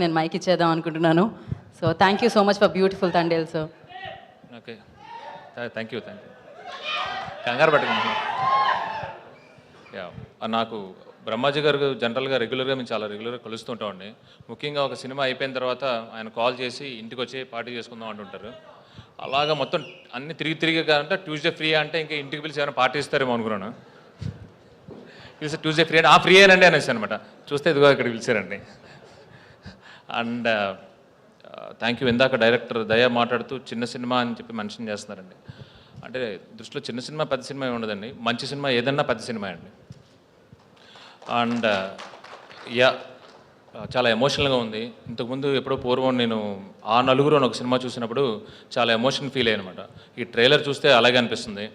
నేను మైక్ ఇచ్చేద్దాం అనుకుంటున్నాను. So thank you so much for beautiful Thandel sir. Okay, thank you. కంగారు పట్టుకున్నాను. యా, నాకు బ్రహ్మాజీ గారు జనరల్గా రెగ్యులర్గా మేము చాలా రెగ్యులర్గా కలుస్తుంటామండి. ముఖ్యంగా ఒక సినిమా అయిపోయిన తర్వాత ఆయన కాల్ చేసి ఇంటికి వచ్చి పార్టీ చేసుకుందాం అంటుంటారు. అలాగా మొత్తం అన్ని తిరిగి అంటే ట్యూస్డే ఫ్రీ అంటే ఇంకా ఇంటికి పిలిచి ఏమైనా పార్టీ ఇస్తారేమో అనుకున్నాను. పిలిచి ట్యూస్డే ఫ్రీ అంటే ఫ్రీ అనండి అనేసి అనమాట. చూస్తే ఇదిగో ఇక్కడ పిలిచారండి. And thank you. ఇందాక డైరెక్టర్ దయా మాట్లాడుతూ చిన్న సినిమా అని చెప్పి మెన్షన్ చేస్తున్నారండి. అంటే దృష్టిలో చిన్న సినిమా పెద్ద సినిమా ఏమి ఉండదండి. మంచి సినిమా ఏదన్నా పెద్ద సినిమా అండి. అండ్ యా, చాలా ఎమోషనల్గా ఉంది. ఇంతకుముందు ఎప్పుడో పూర్వం నేను ఆ నలుగురు అని ఒక సినిమా చూసినప్పుడు చాలా ఎమోషన్ ఫీల్ అయ్యనమాట. ఈ ట్రైలర్ చూస్తే అలాగే అనిపిస్తుంది.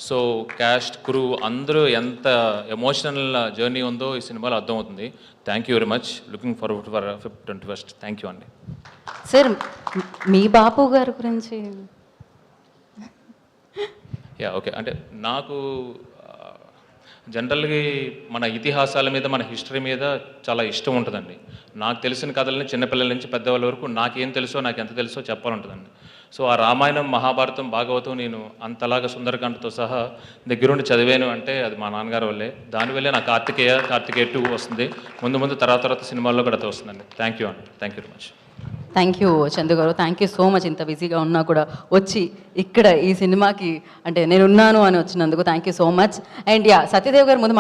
సో క్యాస్ట్ క్రూ అందరూ ఎంత ఎమోషనల్ జర్నీ ఉందో ఈ సినిమాలో అర్థమవుతుంది. Thank you very much. Looking forward for 21st. Thank you అండి. సార్ మీ బాపు గారి గురించి. Yeah, okay. అంటే నాకు జనరల్గా మన ఇతిహాసాల మీద మన హిస్టరీ మీద చాలా ఇష్టం ఉంటుందండి. నాకు తెలిసిన కథలని చిన్నపిల్లల నుంచి పెద్దవాళ్ళ వరకు నాకేం తెలుసో నాకు ఎంత తెలుసో చెప్పాలంటుందండి. సో ఆ రామాయణం, మహాభారతం, భాగవతం నేను అంతలాగా సుందరకాండతో సహా దగ్గరుండి చదివాను అంటే అది మా నాన్నగారి వల్లే. దానివల్లే నాకు కార్తికేయ 2 వస్తుంది. ముందు తర్వాత సినిమాల్లో కూడా అది వస్తుందండి. థ్యాంక్ యూ అండి. Thank you very much. Thank you Chandu గారు. Thank you so much. ఇంత బిజీగా ఉన్నా కూడా వచ్చి ఇక్కడ ఈ సినిమాకి అంటే నేను ఉన్నాను అని వచ్చినందుకు thank you so much. And yeah, Satyadev గారు ముందు